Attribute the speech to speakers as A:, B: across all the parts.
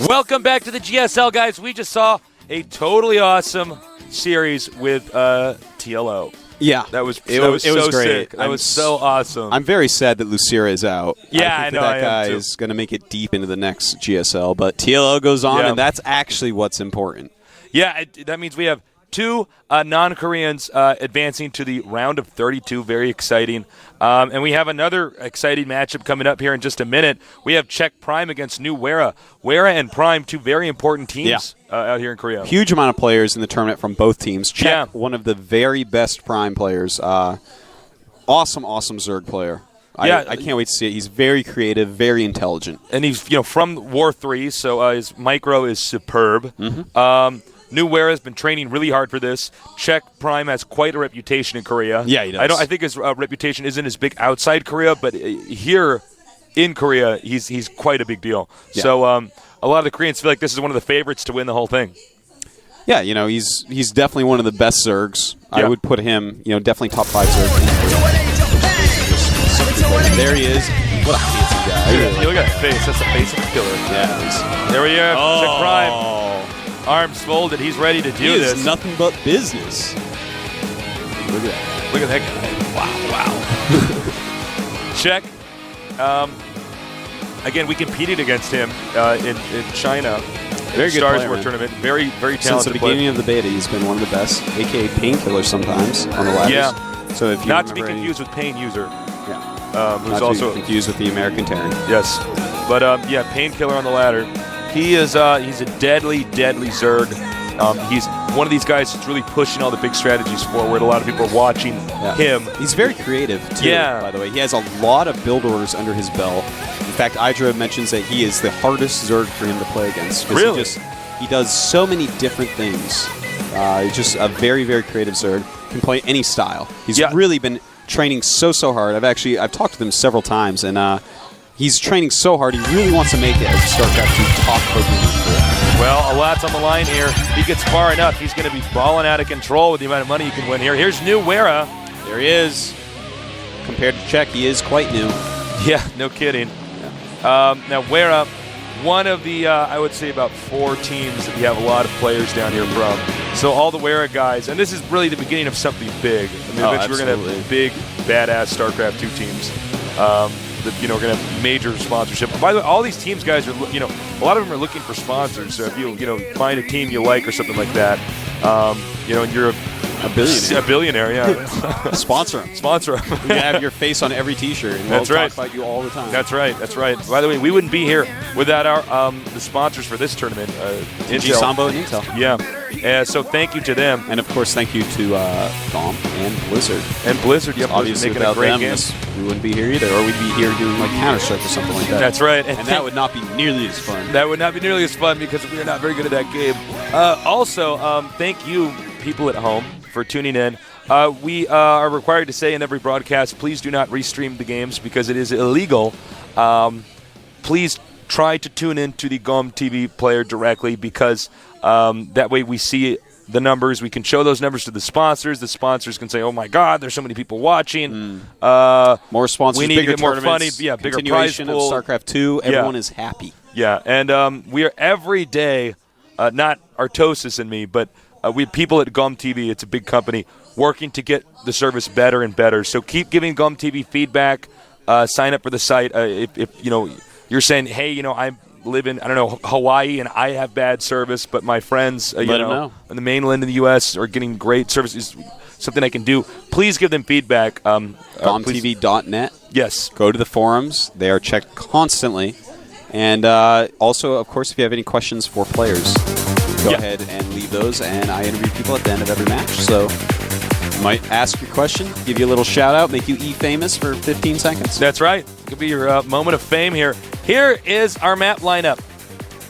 A: Welcome back to the GSL, guys. We just saw a totally awesome series with TLO.
B: Yeah,
A: that was
B: so
A: great.
B: Sick.
A: That was so awesome.
B: I'm very sad that Lucira is out.
A: Yeah,
B: I know
A: that
B: guy is going to make it deep into the next GSL, but TLO goes on, and that's actually what's important.
A: Yeah, that means we have two non-Koreans advancing to the round of 32. Very exciting. And we have another exciting matchup coming up here in just a minute. We have Czech Prime against New Wera. Wera and Prime, two very important teams out here in Korea.
B: Huge amount of players in the tournament from both teams. Czech, one of the very best Prime players. Awesome Zerg player. I can't wait to see it. He's very creative, very intelligent.
A: And he's from War 3, so his micro is superb. New Wera has been training really hard for this. Czech Prime has quite a reputation in Korea.
B: Yeah, he does.
A: I think his reputation isn't as big outside Korea, but here in Korea, he's quite a big deal. Yeah. So a lot of the Koreans feel like this is one of the favorites to win the whole thing.
B: Yeah, he's definitely one of the best Zergs. Yeah. I would put him, definitely top 5 Zerg. There he is. What a fancy guy.
A: Look at that face. That's the face of the killer.
B: Yeah.
A: There we are. Czech Prime. Arms folded. He's ready to do this.
B: He is nothing but business.
A: Look at that. Look at that guy. Wow. Czech. Again, we competed against him in China.
B: Very good
A: Stars
B: player,
A: War tournament. Very, very talented.
B: Since the beginning of the beta, he's been one of the best, a.k.a. Painkiller sometimes on the ladders.
A: Yeah.
B: So if you
A: not to be confused with Pain User.
B: Yeah.
A: Who's
B: not
A: also
B: to be confused with the American Terran.
A: Yes. But Painkiller on the ladder. He's a deadly Zerg. He's one of these guys that's really pushing all the big strategies forward. A lot of people are watching him.
B: He's very creative, too, by the way. He has a lot of build orders under his belt. In fact, Idra mentions that he is the hardest Zerg for him to play against.
A: Really?
B: He does so many different things. He's just a very, very creative Zerg. Can play any style. He's really been training so hard. I've talked to him several times, and he's training so hard. He really wants to make it as StarCraft 2 top programmer.
A: Well, a lot's on the line here. He gets far enough. He's going to be balling out of control with the amount of money you can win here. Here's New Wera.
B: There he is. Compared to Czech, he is quite new.
A: Yeah, no kidding. Now, Wera, one of the, I would say, about 4 teams that we have a lot of players down here from. So all the Wera guys, and this is really the beginning of something big. I mean, eventually we're going to have big, badass StarCraft 2 teams. That we're going to have major sponsorship. By the way, all these teams, guys, are a lot of them are looking for sponsors. So if you find a team you like or something like that, and you're a billionaire, yeah.
B: Sponsor him.
A: Sponsor him.
B: You have your face on every T-shirt. And
A: That's right.
B: Talk about you all the time.
A: That's right. By the way, we wouldn't be here without our the sponsors for this tournament, Intel.
B: Sambo and Intel.
A: Yeah. So thank you to them,
B: and of course thank you to GOM and Blizzard.
A: Yep,
B: obviously
A: making a great game.
B: We wouldn't be here either, or we'd be here doing like Counter-Strike or something like that.
A: That's right,
B: and that would not be nearly as fun.
A: That would not be nearly as fun because we are not very good at that game. Also, thank you, people at home, for tuning in. We are required to say in every broadcast, please do not restream the games because it is illegal. Please try to tune in to the GOM TV player directly because that way we see the numbers. We can show those numbers to the sponsors. The sponsors can say, oh, my God, there's so many people watching.
B: More sponsors,
A: we need
B: bigger
A: to get more
B: tournaments,
A: funny, bigger prize pool.
B: Of StarCraft 2. Everyone is happy.
A: Yeah, and we are every day, not Artosis and me, but we have people at GOM TV. It's a big company working to get the service better and better. So keep giving GOM TV feedback. Sign up for the site. If you're saying, hey, I live in Hawaii and I have bad service, but my friends on the mainland in the U.S. are getting great service. Is something I can do. Please give them feedback.
B: GOMTV.net.
A: Yes.
B: Go to the forums. They are checked constantly. And also, of course, if you have any questions for players, go ahead and leave those. And I interview people at the end of every match. So I might ask your question, give you a little shout-out, make you E-famous for 15 seconds.
A: That's right. It could be your moment of fame here. Here is our map lineup.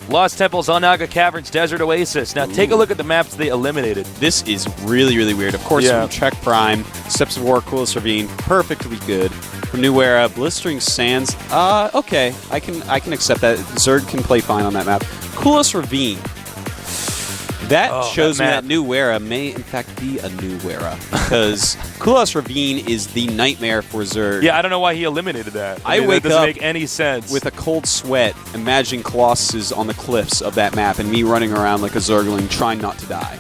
A: Lost Temples, Onaga Caverns, Desert Oasis. Now, take a look at the maps they eliminated.
B: This is really, really weird. Of course, from Czech Prime, Steps of War, Coolest Ravine, perfectly good. From New Wera, Blistering Sands, okay. I can accept that. Zerg can play fine on that map. Coolest Ravine. That shows me that New Era may, in fact, be a New Era. Because Kulas Ravine is the nightmare for Zerg.
A: Yeah, I don't know why he eliminated that.
B: I wake
A: that doesn't
B: up
A: make any sense.
B: with a cold sweat, imagining Colossus on the cliffs of that map and me running around like a Zergling trying not to die.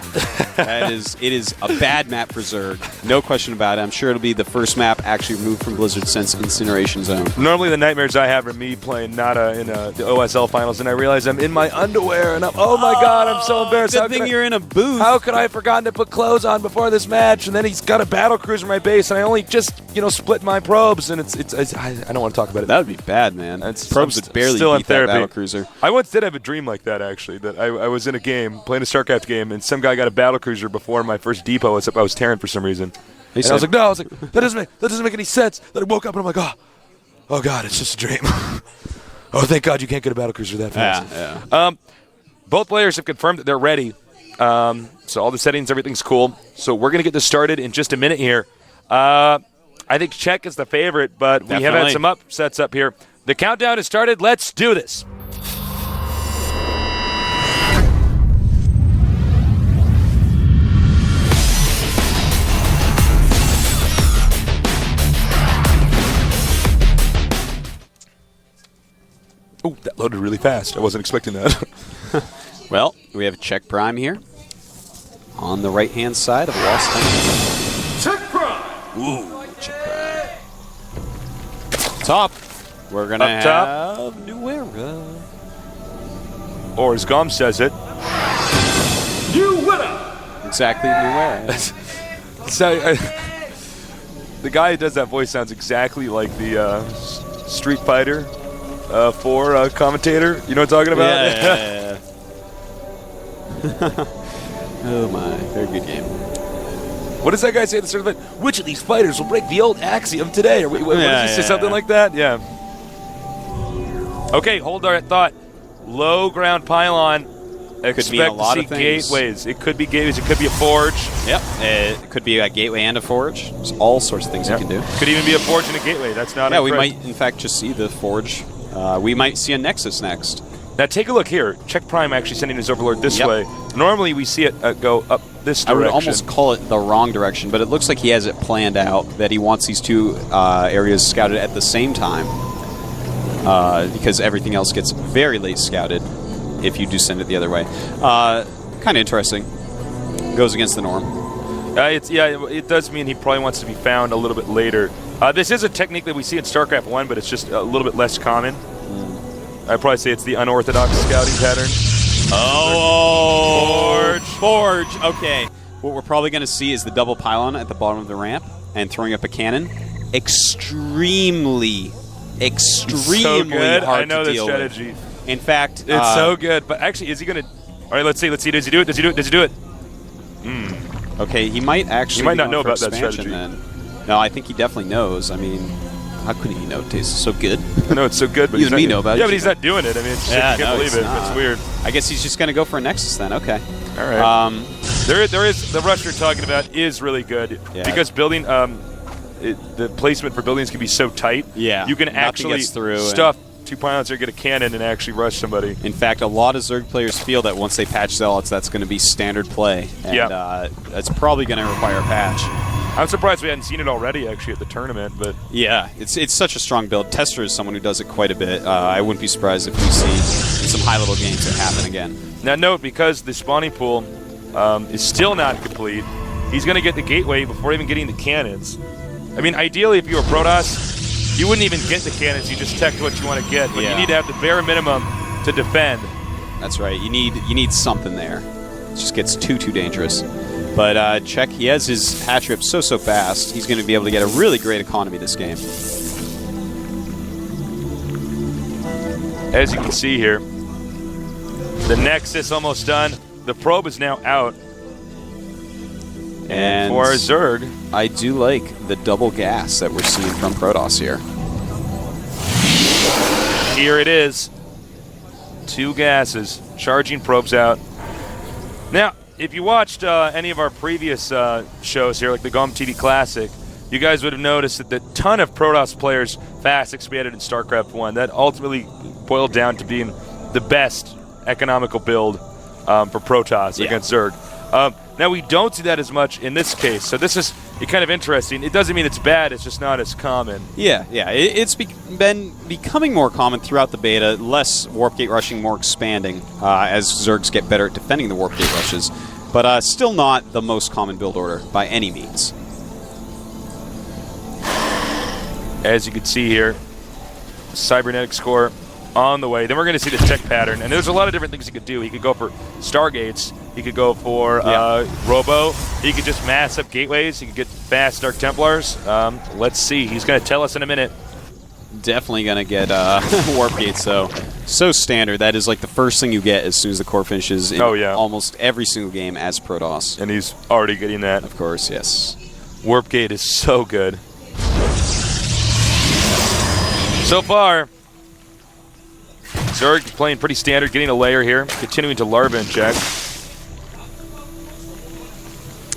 B: It is a bad map for Zerg. No question about it. I'm sure it'll be the first map actually removed from Blizzard since Incineration Zone.
A: Normally the nightmares I have are me playing Nada in the OSL finals, and I realize I'm in my underwear, and oh my god, I'm so embarrassed.
B: Good thing you're in a booth.
A: How could I have forgotten to put clothes on before this match? And then he's got a battle cruiser in my base, and I only just split my probes, and I don't want to talk about it.
B: That would be bad, man. Probes would barely beat that battle cruiser.
A: I once did have a dream like that, actually, that I was in a game, playing a StarCraft game, and some guy got a battle cruiser before my first depot, except I was Terran for some reason. And I was like, that doesn't make any sense. Then I woke up and I'm like, oh god, it's just a dream. Oh, thank God you can't get a battle cruiser that fast.
B: Yeah.
A: Both players have confirmed that they're ready. So all the settings, everything's cool. So we're going to get this started in just a minute here. I think Czech is the favorite, but we have had some upsets up here. The countdown has started. Let's do this. Oh, that loaded really fast. I wasn't expecting that.
B: Well, we have Czech Prime here on the right-hand side of Lost Time.
C: Czech Prime!
B: Ooh, Czech Prime. Top. We're going to have New Era.
A: Or as Gom says it,
C: New winner!
B: Exactly, New Era.
A: So, the guy who does that voice sounds exactly like the Street Fighter 4 commentator. You know what I'm talking about?
B: Yeah. Oh my, very good game.
A: What does that guy say at the start of it? Which of these fighters will break the old axiom today? Or what does he say? Something like that? Yeah. Okay, hold our thought. Low ground pylon.
B: Could mean a lot of things.
A: Gateways. It could be gateways. It could be a forge.
B: Yep. It could be a gateway and a forge. There's all sorts of things you can do.
A: Could even be a forge and a gateway. That's not.
B: Yeah, we might in fact just see the forge. We might see a Nexus next.
A: Now take a look here. Czech Prime actually sending his Overlord this way. Normally we see it go up this direction.
B: I would almost call it the wrong direction, but it looks like he has it planned out that he wants these two areas scouted at the same time because everything else gets very late scouted if you do send it the other way. Kind of interesting. Goes against the norm.
A: It does mean he probably wants to be found a little bit later. This is a technique that we see in StarCraft 1, but it's just a little bit less common. I'd probably say it's the unorthodox scouting pattern.
B: Oh, Forge. Okay. What we're probably going to see is the double pylon at the bottom of the ramp and throwing up a cannon. Extremely
A: so good.
B: hard
A: I know
B: to
A: the
B: deal
A: strategy.
B: with. In fact,
A: it's so good. But actually, is he going to? All right, let's see. Does he do it? Does he do it?
B: Okay, he might actually.
A: He might not know about that strategy.
B: Then. No, I think he definitely knows. I mean, how could he know? It tastes so good.
A: I know it's so good, but
B: you and me know about it.
A: Yeah, but he's not doing it. I mean, I can't believe it. It's weird.
B: I guess he's just going to go for a Nexus then. Okay.
A: All right. There is the rush you're talking about is really good because building the placement for buildings can be so tight.
B: Yeah.
A: You can actually stuff two pylons or get a cannon and actually rush somebody.
B: In fact, a lot of Zerg players feel that once they patch Zealots, that's going to be standard play. And that's probably going to require a patch.
A: I'm surprised we hadn't seen it already, actually, at the tournament. But
B: yeah, it's such a strong build. Tester is someone who does it quite a bit. I wouldn't be surprised if we see some high-level games that happen again.
A: Now note, because the spawning pool is still not complete, he's going to get the gateway before even getting the cannons. I mean, ideally, if you were Protoss, you wouldn't even get the cannons. You just tech what you want to get. But you need to have the bare minimum to defend.
B: That's right. You need something there. It just gets too dangerous. But Czech, he has his hatch rip so fast, he's going to be able to get a really great economy this game.
A: As you can see here, the Nexus almost done. The probe is now out. And for Zerg,
B: I do like the double gas that we're seeing from Protoss here.
A: Here it is. 2 gases. Charging probes out. Now, if you watched any of our previous shows here, like the GOM TV Classic, you guys would have noticed that a ton of Protoss players fast expanded in StarCraft 1. That ultimately boiled down to being the best economical build for Protoss against Zerg. Now, we don't see that as much in this case, so this is kind of interesting. It doesn't mean it's bad, it's just not as common.
B: Yeah. It's been becoming more common throughout the beta, less Warp Gate rushing, more expanding, as Zergs get better at defending the Warp Gate rushes, but still not the most common build order by any means.
A: As you can see here, cybernetic score on the way. Then we're going to see the tech pattern, and there's a lot of different things he could do. He could go for Stargates. He could go for Robo. He could just mass up gateways. He could get fast Dark Templars. Let's see. He's going to tell us in a minute.
B: Definitely going to get Warp Gates, though. So standard. That is like the first thing you get as soon as the core finishes in almost every single game as Protoss.
A: And he's already getting that.
B: Of course, yes.
A: Warp Gate is so good. So far, Zerg playing pretty standard, getting a layer here, continuing to larva and check.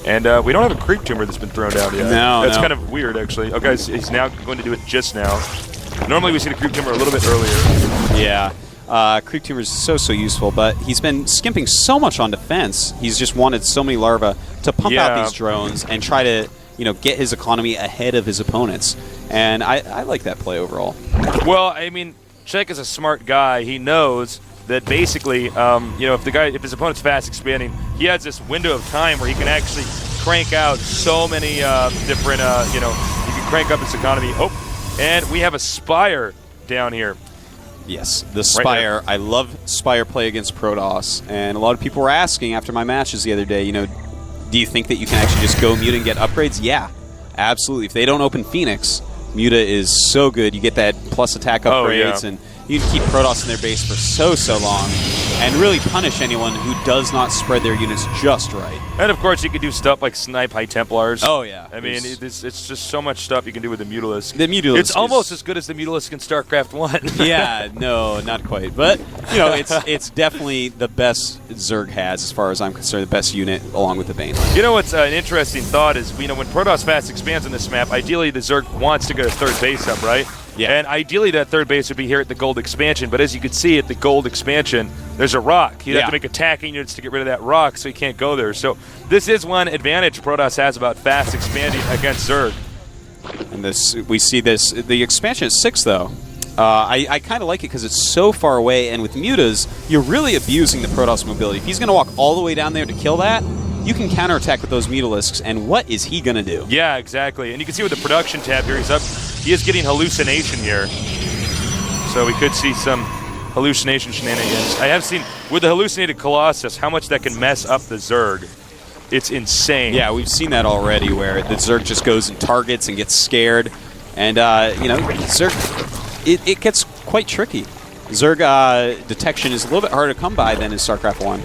A: And we don't have a creep tumor that's been thrown down yet.
B: No,
A: That's kind of weird, actually. Okay, he's now going to do it just now. Normally we see the creep tumor a little bit earlier.
B: Yeah. Creep tumor is so useful, but he's been skimping so much on defense. He's just wanted so many larvae to pump out these drones and try to, get his economy ahead of his opponents. And I like that play overall.
A: Well, I mean, Czech is a smart guy. He knows that basically, if his opponent's fast expanding, he has this window of time where he can actually crank out so many different, he can crank up his economy. Oh, and we have a Spire down here.
B: Yes, the Spire. Right, I love Spire play against Protoss, and a lot of people were asking after my matches the other day, do you think that you can actually just go Muta and get upgrades? Yeah, absolutely. If they don't open Phoenix, Muta is so good. You get that plus attack upgrades, and you can keep Protoss in their base for so long and really punish anyone who does not spread their units just right.
A: And of course, you can do stuff like snipe High Templars.
B: Oh, yeah.
A: I mean, it's just so much stuff you can do with the Mutalisk.
B: The Mutalisk
A: It's almost as good as the Mutalisk in StarCraft 1.
B: Yeah, no, not quite. But, it's definitely the best Zerg has, as far as I'm concerned, the best unit along with the Bane.
A: You know what's an interesting thought is, when Protoss fast expands on this map, ideally the Zerg wants to go to third base up, right?
B: Yeah.
A: And ideally that third base would be here at the gold expansion, but as you can see at the gold expansion, there's a rock. You'd have to make attacking units to get rid of that rock, so you can't go there. So this is one advantage Protoss has about fast expanding against Zerg.
B: And we see the expansion at 6, though. I kind of like it because it's so far away, and with Mutas, you're really abusing the Protoss mobility. If he's going to walk all the way down there to kill that, you can counterattack with those Mutalisks, and what is he going to do? Yeah,
A: exactly. And you can see with the production tab here, he is getting hallucination here. So we could see some hallucination shenanigans. I have seen, with the hallucinated Colossus, how much that can mess up the Zerg. It's insane.
B: Yeah, we've seen that already, where the Zerg just goes and targets and gets scared. And, Zerg, it gets quite tricky. Zerg detection is a little bit harder to come by than in StarCraft 1.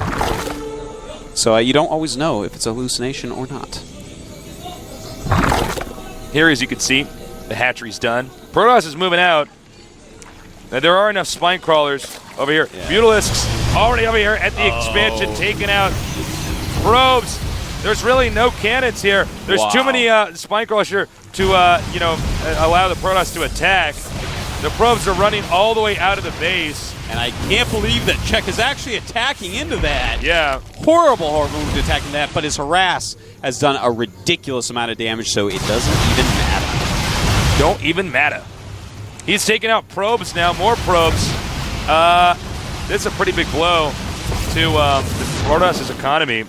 B: So you don't always know if it's a hallucination or not.
A: Here, as you can see, the hatchery's done. Protoss is moving out. Now, there are enough spine crawlers over here. Yeah. Mutalisks already over here at the expansion, taking out probes. There's really no cannons here. There's too many spine crawlers here to allow the Protoss to attack. The probes are running all the way out of the base.
B: And I can't believe that Czech is actually attacking into that.
A: Yeah.
B: Horrible move to attack into that, but his harass has done a ridiculous amount of damage, so it doesn't even matter.
A: Don't even matter. He's taking out probes now, more probes. This is a pretty big blow to the Protoss' economy.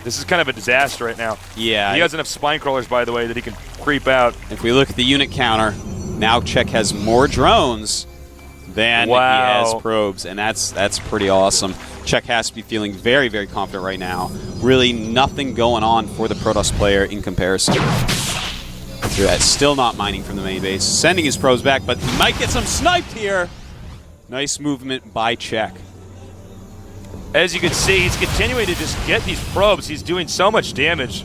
A: This is kind of a disaster right now.
B: Yeah.
A: He has enough spine crawlers, by the way, that he can creep out.
B: If we look at the unit counter, now Czech has more drones than he has probes, and that's pretty awesome. Czech has to be feeling very, very confident right now. Really nothing going on for the Protoss player in comparison. Still not mining from the main base. Sending his probes back, but he might get some sniped here. Nice movement by Czech.
A: As you can see, he's continuing to just get these probes. He's doing so much damage.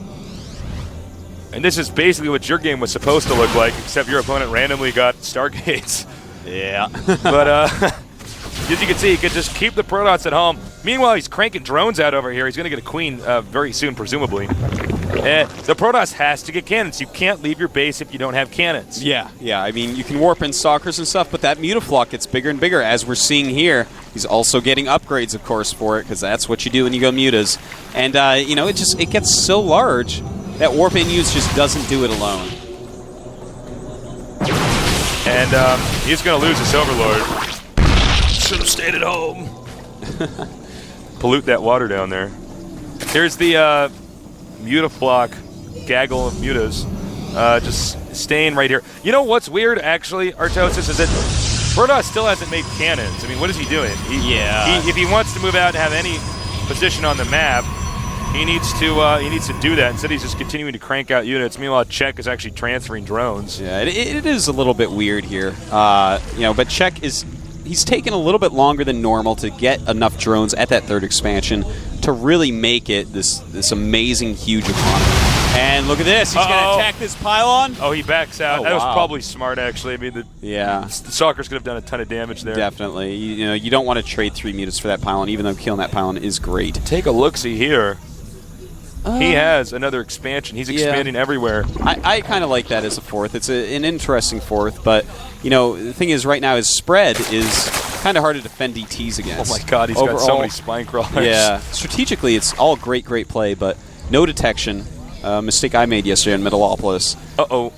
A: And this is basically what your game was supposed to look like, except your opponent randomly got Stargates.
B: Yeah.
A: But as you can see, he could just keep the Protoss at home. Meanwhile, he's cranking drones out over here. He's going to get a queen very soon, presumably. The Protoss has to get cannons. You can't leave your base if you don't have cannons.
B: Yeah. I mean, you can warp in Stalkers and stuff, but that Mutaflock gets bigger and bigger, as we're seeing here. He's also getting upgrades, of course, for it, because that's what you do when you go Mutas. And, you know, it gets so large that warp in use just doesn't do it alone.
A: And he's going to lose his Overlord. Should have stayed at home. Pollute that water down there. Here's the Mutaflock gaggle of mutas just staying right here. You know what's weird, actually, Artosis, is that Protoss still hasn't made cannons. I mean, what is he doing? If he wants to move out and have any position on the map, he needs to do that. Instead, he's just continuing to crank out units. Meanwhile, Czech is actually transferring drones.
B: Yeah, it is a little bit weird here. You know, but Czech he's taken a little bit longer than normal to get enough drones at that 3rd expansion to really make it this amazing, huge economy. And look at this. He's going to attack this pylon.
A: Oh, he backs out.
B: Oh,
A: that was
B: wow.
A: probably smart, actually. I mean, the Stalkers could have done a ton of damage there.
B: Definitely. You know, you don't want to trade 3 mutas for that pylon, even though killing that pylon is great.
A: Take a look-see here. He has another expansion. He's expanding everywhere.
B: I kind of like that as a 4th. It's an interesting 4th, but, you know, the thing is, right now, his spread is kind of hard to defend DTs against.
A: Oh my god, he's got so many spine crawlers.
B: Yeah. Strategically, it's all great play, but no detection. Mistake I made yesterday in Metalopolis.
A: Uh-oh.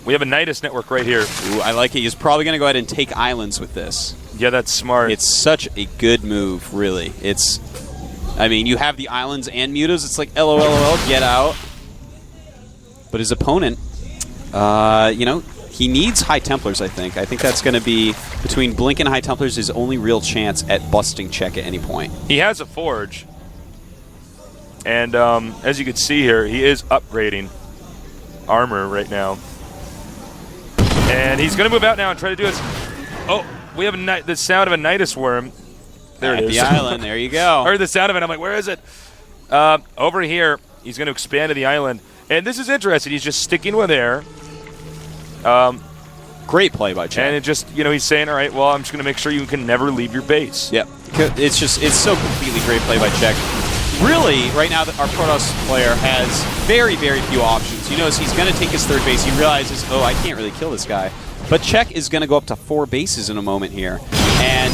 A: We have a Nidus network right here.
B: Ooh, I like it. He's probably going to go ahead and take islands with this.
A: Yeah, that's smart.
B: It's such a good move, really. I mean, you have the islands and mutas. It's like, LOL, get out. But his opponent, you know, he needs High Templars, I think. I think that's going to be, between Blink and High Templars, his only real chance at busting Czech at any point.
A: He has a Forge. And as you can see here, he is upgrading armor right now. And he's going to move out now and try to do this. Oh, we have the sound of a Nidus worm. There it is.
B: The island, there you go.
A: I heard the sound of it. I'm like, where is it? Over here, he's going to expand to the island. And this is interesting. He's just sticking with air.
B: Great play by Czech.
A: And it just, you know, he's saying, all right, well, I'm just going to make sure you can never leave your base.
B: Yep. It's so completely great play by Czech. Really, right now, our Protoss player has very, very few options. You notice he's going to take his 3rd base. He realizes, oh, I can't really kill this guy. But Czech is going to go up to 4 bases in a moment here. And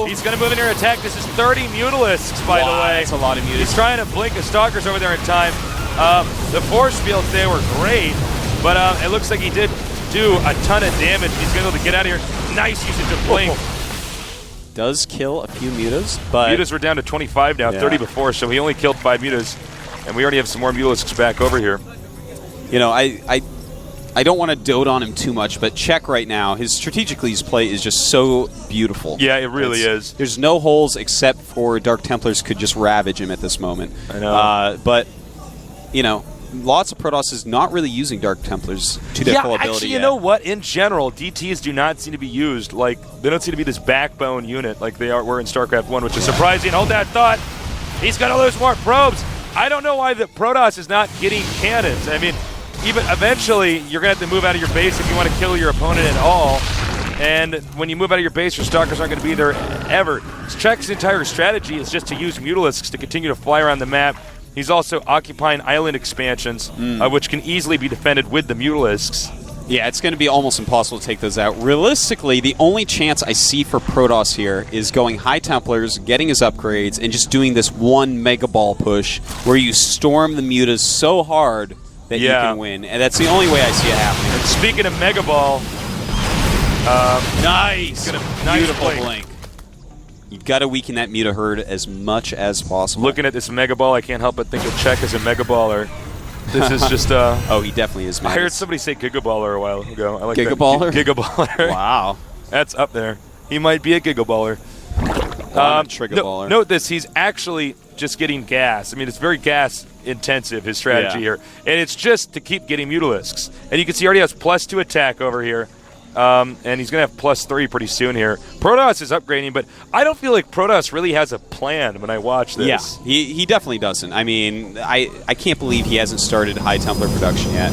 A: he's going to move in here and attack. This is 30 Mutalisks, by the way.
B: That's a lot of Mutalisks.
A: He's trying to blink his Stalkers over there in time. The force fields, they were great, but it looks like he did do a ton of damage. He's going to be able to get out of here. Nice usage of blink.
B: Does kill a few mutas, but
A: mutas were down to 25 now, 30 before, so he only killed 5 mutas, and we already have some more Mutalisks back over here.
B: You know, I don't want to dote on him too much, but Czech right now, strategically his play is just so beautiful.
A: Yeah, it really is.
B: There's no holes except for Dark Templars could just ravage him at this moment.
A: I know.
B: But, you know, lots of Protoss is not really using Dark Templars to their full ability
A: actually,
B: yet.
A: you know what? In general, DTs do not seem to be used. Like, they don't seem to be this were in StarCraft 1, which is surprising. Hold that thought. He's going to lose more probes. I don't know why the Protoss is not getting cannons. I mean, even eventually, you're going to have to move out of your base if you want to kill your opponent at all. And when you move out of your base, your Stalkers aren't going to be there ever. Czech's entire strategy is just to use Mutalisks to continue to fly around the map. He's also occupying island expansions, which can easily be defended with the Mutalisks.
B: Yeah, it's going to be almost impossible to take those out. Realistically, the only chance I see for Protoss here is going High Templars, getting his upgrades, and just doing this one Mega Ball push where you storm the mutas so hard that you can win. And that's the only way I see it happening.
A: And speaking of Mega Ball,
B: nice beautiful blink. You've got to weaken that Muta herd as much as possible.
A: Looking at this Mega Ball, I can't help but think of Czech as a Mega Baller. This is just
B: oh, he definitely is.
A: I heard somebody say Gigaballer a while ago. I like
B: Gigaballer?
A: Gigaballer.
B: Wow.
A: That's up there. He might be a Gigaballer.
B: Trigger baller.
A: Note this, he's actually just getting gas. I mean, it's very gas intensive, his strategy here. And it's just to keep getting Mutalisks. And you can see he already has +2 attack over here. And he's going to have +3 pretty soon here. Protoss is upgrading, but I don't feel like Protoss really has a plan when I watch this.
B: Yeah, he definitely doesn't. I mean, I can't believe he hasn't started High Templar production yet.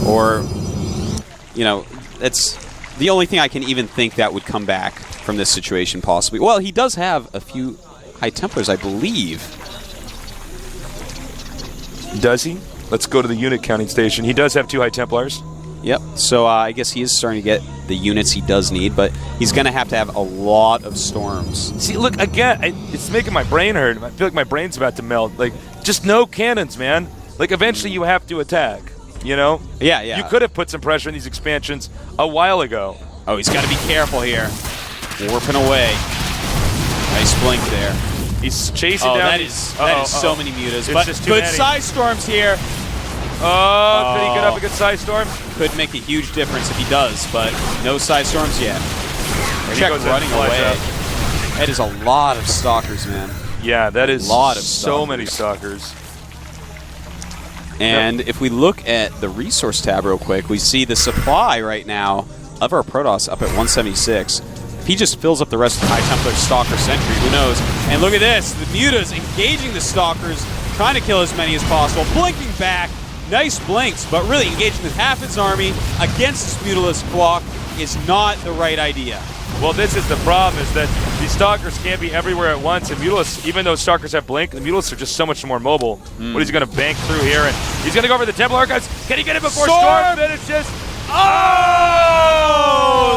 B: Or, you know, it's the only thing I can even think that would come back from this situation possibly. Well, he does have a few High Templars, I believe.
A: Does he? Let's go to the unit counting station. He does have 2 High Templars.
B: Yep. So I guess he is starting to get the units he does need, but he's going to have a lot of storms.
A: See, look, again, it's making my brain hurt. I feel like my brain's about to melt. Like, just no cannons, man. Like, eventually you have to attack, you know?
B: Yeah.
A: You could have put some pressure in these expansions a while ago.
B: Oh, he's got to be careful here. Warping away. Nice blink there.
A: He's chasing down.
B: That is so many mutas. But
A: just too
B: good
A: many.
B: Psy Storms here.
A: Oh, could he get up a good Psy Storm?
B: Could make a huge difference if he does, but no Psy Storms yet.
A: And
B: Check
A: goes
B: running away. That is a lot of Stalkers, man.
A: Yeah, that is
B: a lot of
A: so many Stalkers.
B: And if we look at the resource tab real quick, we see the supply right now of our Protoss up at 176. If he just fills up the rest of the High Templar Stalker Sentry, who knows? And look at this, the Mutas engaging the Stalkers, trying to kill as many as possible, blinking back, nice blinks, but really engaging with half its army against this Mutalisk block is not the right idea.
A: Well, this is the problem, is that these Stalkers can't be everywhere at once, and Mutalisks, even though Stalkers have blink, the Mutalisks are just so much more mobile. What is he going to bank through here? And he's going to go over the Templar Archives. Can he get it before Storm finishes?
B: Oh!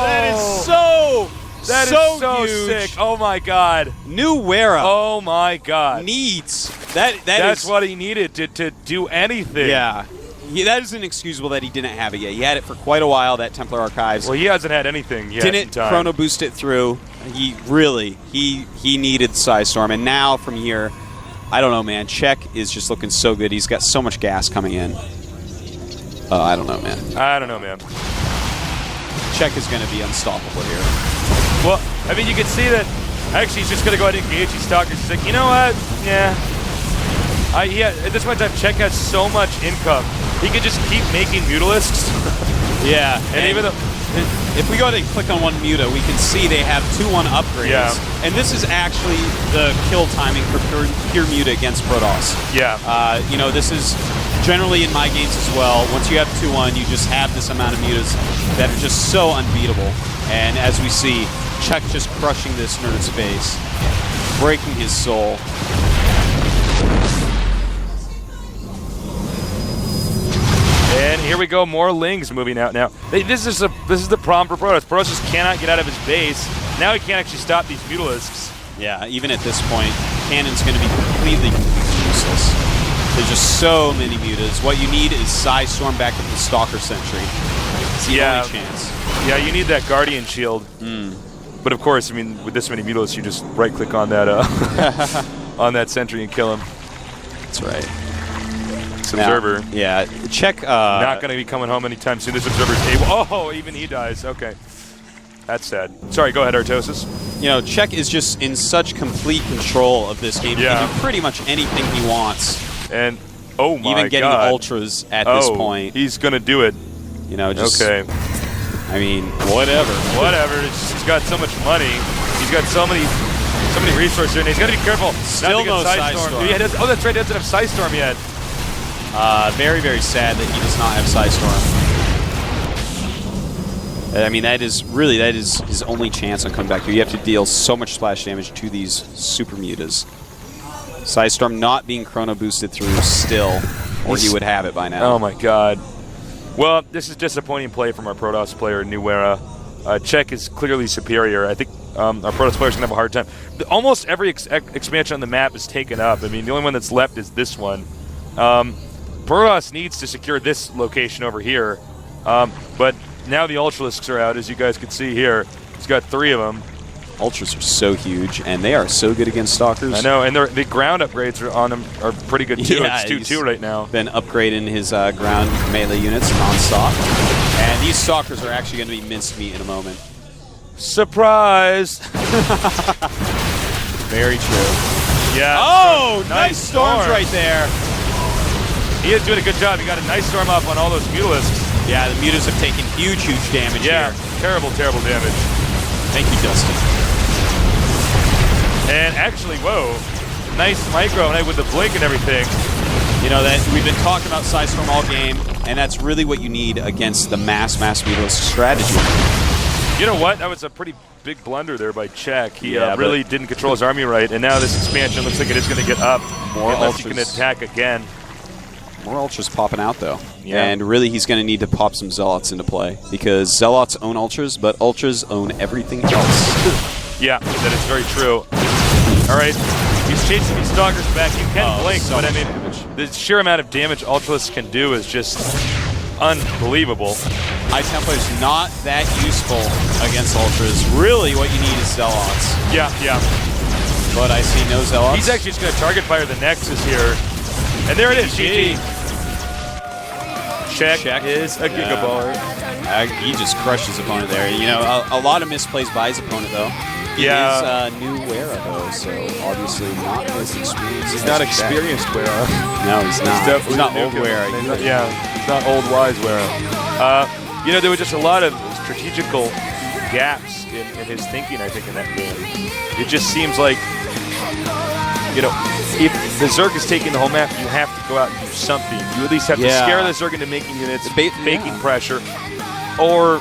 B: That is so
A: so
B: huge.
A: sick. Oh my God.
B: New Wera.
A: Oh my God.
B: Needs.
A: That's what he needed to do anything.
B: Yeah. That is inexcusable that he didn't have it yet. He had it for quite a while, that Templar Archives.
A: Well, he hasn't had anything yet.
B: Didn't chrono boost it through. He needed Psystorm, and now from here, I don't know, man. Czech is just looking so good. He's got so much gas coming in. I don't know, man. Czech is going to be unstoppable here.
A: Well, I mean, you can see that. Actually, he's just going to go ahead and engage these Stalkers. He's like, you know what? Yeah. At this point in time, Czech has so much income. He could just keep making Mutalisks.
B: Yeah.
A: And even though...
B: If we go to click on one Muta, we can see they have 2-1 upgrades.
A: Yeah.
B: And this is actually the kill timing for pure Muta against Protoss.
A: Yeah.
B: This is generally in my games as well. Once you have 2-1, you just have this amount of Mutas that are just so unbeatable. And as we see, Czech just crushing this nerd's face, breaking his soul.
A: And here we go, more Lings moving out now. This is the problem for Protoss. Protoss just cannot get out of his base. Now he can't actually stop these Mutalisks.
B: Yeah, even at this point, Cannon's going to be completely useless. There's just so many Mutas. What you need is Psystorm back with the Stalker Sentry. It's the only chance.
A: Yeah, you need that Guardian Shield. But of course, I mean, with this many Mutalisks, you just right-click on that on that Sentry and kill him.
B: That's right.
A: Observer.
B: Now, yeah, Czech.
A: Not going to be coming home anytime soon. This Observer's able. Oh, even he dies. Okay. That's sad. Sorry, go ahead, Artosis.
B: Czech is just in such complete control of this game.
A: Yeah.
B: He can do pretty much anything he wants.
A: And, oh my God.
B: Even getting ultras at this point.
A: He's going to do it. Okay.
B: I mean, whatever.
A: Whatever. He's got so much money. He's got so many resources, and he's got to be careful.
B: Still no Psystorm.
A: Yeah, that's right. He doesn't have Psystorm yet.
B: Very, very sad that he does not have Psystorm. I mean, that is his only chance on coming back here. You have to deal so much splash damage to these super mutas. Psystorm not being chrono boosted through still, or he would have it by now.
A: Oh my God. Well, this is disappointing play from our Protoss player, New Era. Czech is clearly superior. I think our Protoss players are going to have a hard time. Almost every expansion on the map is taken up. I mean, the only one that's left is this one. Protoss needs to secure this location over here, but now the Ultralisks are out, as you guys can see here. He's got 3 of them.
B: Ultras are so huge, and they are so good against Stalkers.
A: I know, and the ground upgrades on them are pretty good too.
B: Yeah,
A: it's 2-2 right now.
B: Been upgrading his ground melee units non-stop, and these Stalkers are actually going to be minced meat in a moment.
A: Surprise!
B: Very true.
A: Yeah.
B: Oh, nice storms right there.
A: He is doing a good job. He got a nice storm up on all those Mutalisks.
B: Yeah, the Mutas have taken huge damage here.
A: Terrible damage.
B: Thank you, Dustin.
A: And actually, whoa, nice micro with the blink and everything.
B: That we've been talking about Psystorm all game, and that's really what you need against the mass Mutalisk strategy.
A: You know what? That was a pretty big blunder there by Czech. He really didn't control his army right, and now this expansion looks like it is going to get up unless he can attack again.
B: More Ultras popping out, though.
A: Yeah.
B: And really, he's going to need to pop some Zealots into play, because Zealots own Ultras, but Ultras own everything else.
A: Yeah, that is very true. All right, he's chasing these Stalkers back. You can blink,
B: so
A: but I
B: much
A: mean,
B: damage.
A: the sheer amount of damage Ultralisk can do is just unbelievable.
B: High Templar is not that useful against Ultras. Really, what you need is Zealots.
A: Yeah.
B: But I see no Zealots.
A: He's actually just going to target fire the Nexus here. And there it is, GG. Check is a Gigaballer.
B: He just crushed his opponent there. You know, a lot of misplays by his opponent, though. He
A: Yeah.
B: is new Wera, though, so obviously not as experienced.
A: He's not experienced Wera.
B: No, he's not. He's not old
A: nuking.
B: Wera.
A: Yeah, he's not old wise Wera. You know, there were just a lot of strategical gaps in his thinking, I think, in that game. It just seems like, you know, if the Zerg is taking the whole map, you have to go out and do something. You at least have to scare the Zerg into making units, faking pressure, or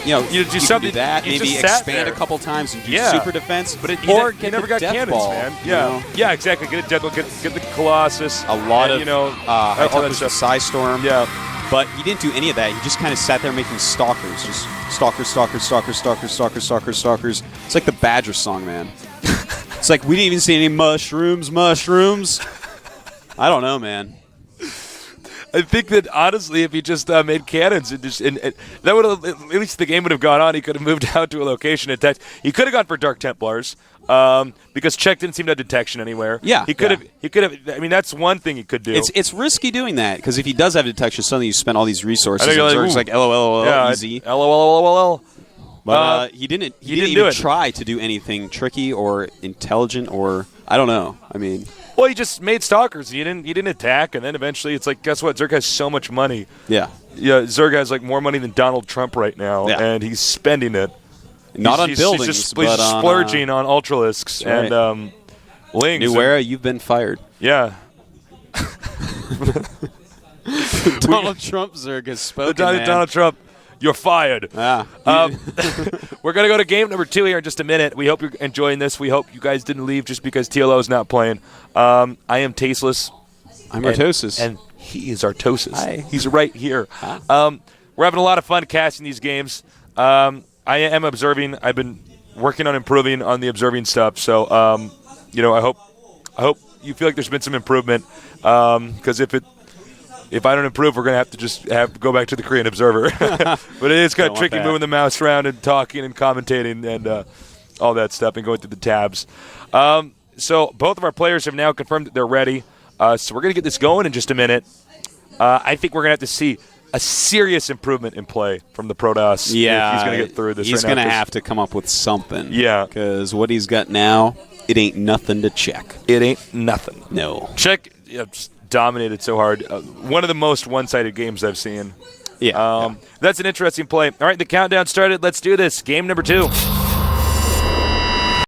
A: you do something.
B: Do that,
A: you
B: maybe
A: just sat
B: expand
A: there.
B: a couple times and do super defense,
A: but
B: or
A: you
B: get
A: never
B: the
A: got
B: death
A: cannons,
B: ball,
A: man.
B: you
A: Yeah,
B: know?
A: yeah, exactly. Get a death ball, get the Colossus.
B: A lot
A: and,
B: of
A: all that
B: Templars
A: stuff.
B: with Psystorm.
A: Yeah.
B: But he didn't do any of that. He just kind of sat there making stalkers. Just stalkers. It's like the Badger song, man. It's like, we didn't even see any mushrooms. I don't know, man.
A: I think that, honestly, if he just made cannons, and that would have, at least the game would have gone on. He could have moved out to a location and attacked. He could have gone for Dark Templars. Because Czech didn't seem to have detection anywhere.
B: Yeah,
A: he could have. I mean, that's one thing he could do.
B: It's risky doing that, because if he does have detection, suddenly you spend all these resources.
A: I know,
B: And Zerg's like LOL, easy.
A: LOL.
B: But he didn't
A: didn't
B: even
A: do it.
B: try to do anything tricky or intelligent, or I don't know. I mean,
A: well, he just made stalkers. He didn't attack, and then eventually it's like, guess what? Zerg has so much money.
B: yeah,
A: Zerg has like more money than Donald Trump right now,
B: Yeah.
A: and he's spending it.
B: not on
A: He's
B: buildings,
A: just
B: but on
A: splurging on Ultralisks
B: right.
A: and Lings.
B: New Wera, you've been fired.
A: Yeah.
B: Donald Trump Zerg has spoken, man.
A: Donald Trump, you're fired.
B: Yeah.
A: We're going to go to game number 2 here in just a minute. We hope you're enjoying this. We hope you guys didn't leave just because TLO is not playing. I am Tasteless.
B: I'm Artosis.
A: And he is Artosis.
B: Hi.
A: He's right here. We're having a lot of fun casting these games. I am observing. I've been working on improving on the observing stuff. So, I hope you feel like there's been some improvement. Because if I don't improve, we're going to have to just go back to the Korean Observer. But it is kind of tricky moving the mouse around and talking and commentating and all that stuff and going through the tabs. So both of our players have now confirmed that they're ready. So we're going to get this going in just a minute. I think we're going to have to see a serious improvement in play from the Protoss.
B: Yeah,
A: if he's going to get through this.
B: He's
A: right
B: going to
A: now,
B: have to come up with something.
A: Yeah.
B: Because what he's got now, it ain't nothing to check.
A: It ain't nothing.
B: No.
A: Czech just dominated so hard. One of the most one-sided games I've seen.
B: Yeah.
A: That's an interesting play. All right, the countdown started. Let's do this. Game number 2.